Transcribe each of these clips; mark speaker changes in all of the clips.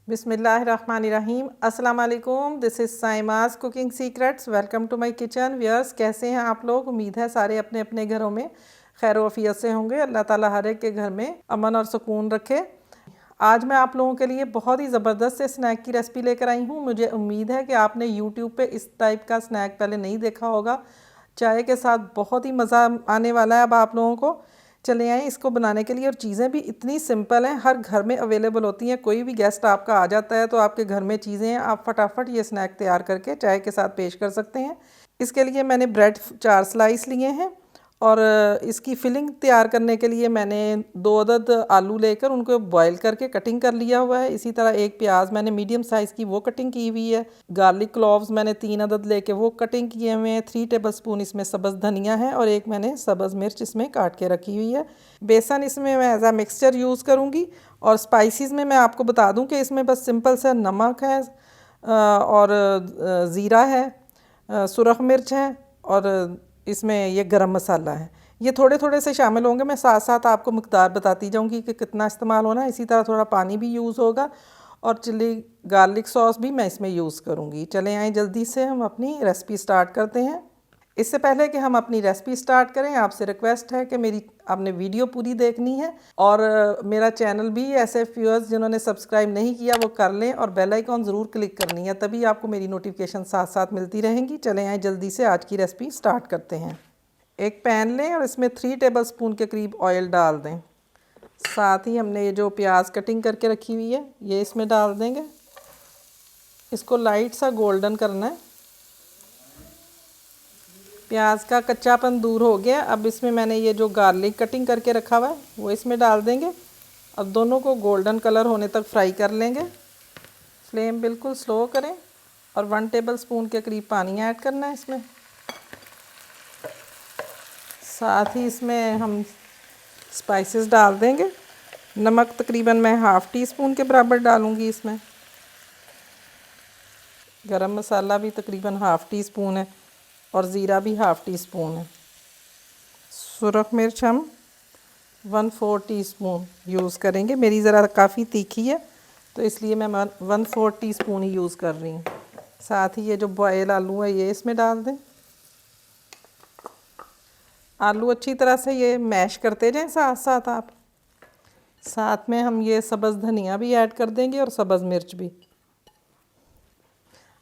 Speaker 1: बिस्मिल्लाहिर्रहमानिर्रहीम। अस्सलाम वालेकुम। This is Saima's cooking secrets. Welcome to my kitchen. Viewers, कैसे हैं आप लोग? उम्मीद है सारे अपने अपने घरों में खैर वफ़ियत से होंगे। अल्लाह ताला हर एक के घर में अमन और सुकून रखे। आज मैं आप लोगों के लिए बहुत ही ज़बरदस्त से स्नैक की रेसिपी लेकर आई हूँ। मुझे उम्मीद है कि आपने यूट्यूब पे इस टाइप का स्नैक पहले नहीं देखा होगा। चाय के साथ बहुत ही मज़ा आने वाला है अब आप लोगों को। चले आए इसको बनाने के लिए, और चीज़ें भी इतनी सिंपल हैं, हर घर में अवेलेबल होती हैं। कोई भी गेस्ट आपका आ जाता है तो आपके घर में चीज़ें हैं, आप फटाफट ये स्नैक तैयार करके चाय के साथ पेश कर सकते हैं। इसके लिए मैंने ब्रेड 4 स्लाइस लिए हैं, और इसकी फिलिंग तैयार करने के लिए मैंने 2 अदद आलू लेकर उनको बॉईल करके कटिंग कर लिया हुआ है। इसी तरह एक प्याज मैंने मीडियम साइज़ की वो कटिंग की हुई है। गार्लिक क्लोव्स मैंने 3 अदद लेके वो कटिंग किए हुए हैं। 3 टेबलस्पून इसमें सब्ज़ धनिया है, और एक मैंने सब्ज़ मिर्च इसमें काट के रखी हुई है। बेसन इसमें मैं एज आ मिक्सचर यूज़ करूँगी। और स्पाइसेस में मैं आपको बता दूँ कि इसमें बस सिंपल सा नमक है, और ज़ीरा है, सुरख मिर्च है, और इसमें ये गरम मसाला है। ये थोड़े थोड़े से शामिल होंगे, मैं साथ साथ आपको मकदार बताती जाऊंगी कि कितना इस्तेमाल होना है। इसी तरह थोड़ा पानी भी यूज़ होगा, और चिली गार्लिक सॉस भी मैं इसमें यूज़ करूंगी। चले आए जल्दी से हम अपनी रेसिपी स्टार्ट करते हैं। इससे पहले कि हम अपनी रेसिपी स्टार्ट करें, आपसे रिक्वेस्ट है कि मेरी आपने वीडियो पूरी देखनी है, और मेरा चैनल भी ऐसे व्यूअर्स जिन्होंने सब्सक्राइब नहीं किया वो कर लें, और बेल आइकॉन ज़रूर क्लिक करनी है, तभी आपको मेरी नोटिफिकेशन साथ साथ मिलती रहेंगी। चले आए जल्दी से आज की रेसिपी स्टार्ट करते हैं। एक पैन लें और इसमें 3 टेबलस्पून के करीब ऑयल डाल दें। साथ ही हमने ये जो प्याज कटिंग करके रखी हुई है ये इसमें डाल देंगे। इसको लाइट सा गोल्डन करना है। प्याज का कच्चापन दूर हो गया। अब इसमें मैंने ये जो गार्लिक कटिंग करके रखा हुआ है वो इसमें डाल देंगे। अब दोनों को गोल्डन कलर होने तक फ्राई कर लेंगे। फ्लेम बिल्कुल स्लो करें, और 1 टेबलस्पून के करीब पानी ऐड करना है इसमें। साथ ही इसमें हम स्पाइसेस डाल देंगे। नमक तकरीबन मैं ½ टीस्पून के बराबर डालूँगी इसमें। गरम मसाला भी तकरीबन ½ टीस्पून है, और ज़ीरा भी ½ टीस्पून है। सुरख मिर्च हम 1/4 टीस्पून यूज़ करेंगे। मेरी ज़रा काफ़ी तीखी है तो इसलिए मैं 1/4 टीस्पून ही यूज़ कर रही हूँ। साथ ही ये जो बॉयल आलू है ये इसमें डाल दें। आलू अच्छी तरह से ये मैश करते जाएं साथ साथ आप। साथ में हम ये सब्ज़ धनिया भी ऐड कर देंगे, और सब्ज़ मिर्च भी।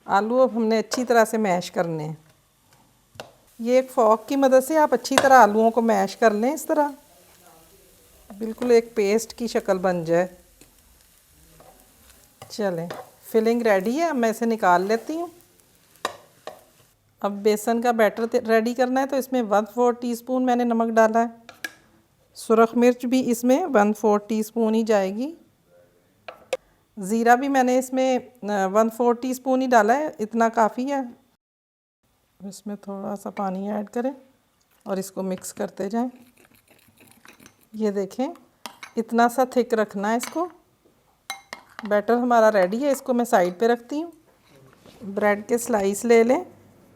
Speaker 1: आलू अब हमने अच्छी तरह से मैश करने हैं। ये एक फॉक की मदद से आप अच्छी तरह आलूओं को मैश कर लें, इस तरह बिल्कुल एक पेस्ट की शक्ल बन जाए। चलें, फिलिंग रेडी है। अब मैं इसे निकाल लेती हूँ। अब बेसन का बैटर रेडी करना है, तो इसमें 1/4 टीस्पून मैंने नमक डाला है। सुरख मिर्च भी इसमें 1/4 टीस्पून ही जाएगी। ज़ीरा भी मैंने इसमें 1/4 टीस्पून ही डाला है, इतना काफ़ी है। इसमें थोड़ा सा पानी ऐड करें और इसको मिक्स करते जाएं। ये देखें, इतना सा थिक रखना है इसको। बैटर हमारा रेडी है, इसको मैं साइड पे रखती हूँ। ब्रेड के स्लाइस ले लें,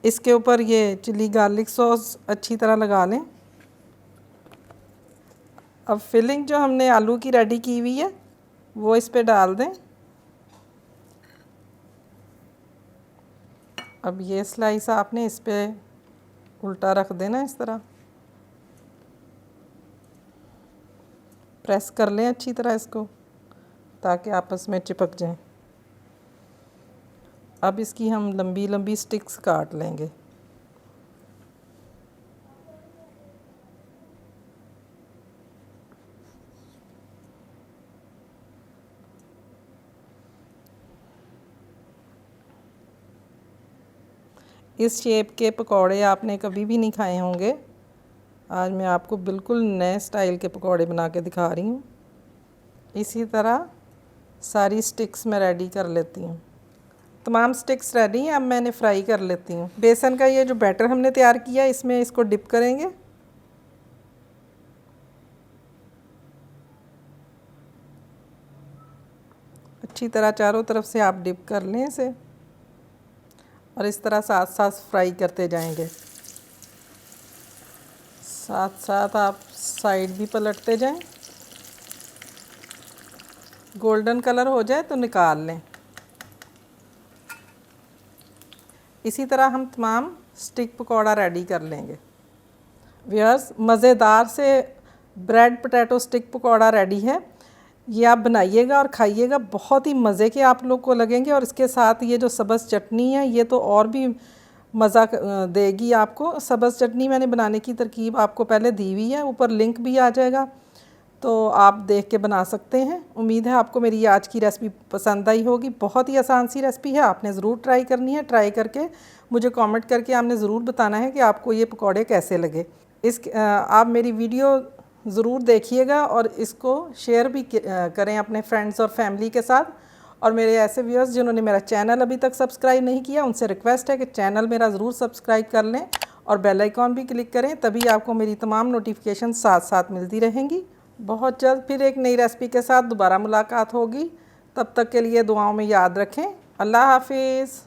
Speaker 1: इसके ऊपर ये चिली गार्लिक सॉस अच्छी तरह लगा लें। अब फिलिंग जो हमने आलू की रेडी की हुई है वो इस पे डाल दें। अब ये स्लाइस आपने इस पे उल्टा रख देना, इस तरह प्रेस कर लें अच्छी तरह इसको, ताकि आपस में चिपक जाएं। अब इसकी हम लंबी लंबी स्टिक्स काट लेंगे। इस शेप के पकौड़े आपने कभी भी नहीं खाए होंगे। आज मैं आपको बिल्कुल नए स्टाइल के पकौड़े बना के दिखा रही हूँ। इसी तरह सारी स्टिक्स मैं रेडी कर लेती हूँ। तमाम स्टिक्स रेडी हैं। अब मैंने फ्राई कर लेती हूँ। बेसन का ये जो बैटर हमने तैयार किया इसमें इसको डिप करेंगे। अच्छी तरह चारों तरफ से आप डिप कर लें इसे, और इस तरह साथ साथ फ्राई करते जाएंगे। साथ साथ आप साइड भी पलटते जाएं। गोल्डन कलर हो जाए तो निकाल लें। इसी तरह हम तमाम स्टिक पकौड़ा रेडी कर लेंगे। व्यूअर्स, मज़ेदार से bread potato stick pakora ready है। ये आप बनाइएगा और खाइएगा, बहुत ही मज़े के आप लोग को लगेंगे। और इसके साथ ये जो सब्ज़ चटनी है ये तो और भी मज़ा देगी आपको। सब्ज़ चटनी मैंने बनाने की तरकीब आपको पहले दी हुई है, ऊपर लिंक भी आ जाएगा, तो आप देख के बना सकते हैं। उम्मीद है आपको मेरी आज की रेसिपी पसंद आई होगी। बहुत ही आसान सी रेसिपी है, आपने ज़रूर ट्राई करनी है। ट्राई करके मुझे कमेंट करके आपने ज़रूर बताना है कि आपको ये पकौड़े कैसे लगे। आप मेरी वीडियो ज़रूर देखिएगा और इसको शेयर भी करें अपने फ्रेंड्स और फैमिली के साथ। और मेरे ऐसे व्यूअर्स जिन्होंने मेरा चैनल अभी तक सब्सक्राइब नहीं किया, उनसे रिक्वेस्ट है कि चैनल मेरा ज़रूर सब्सक्राइब कर लें और बेल आइकॉन भी क्लिक करें, तभी आपको मेरी तमाम नोटिफिकेशन साथ साथ मिलती रहेंगी। बहुत जल्द फिर एक नई रेसिपी के साथ दोबारा मुलाकात होगी। तब तक के लिए दुआओं में याद रखें। अल्लाह हाफिज़।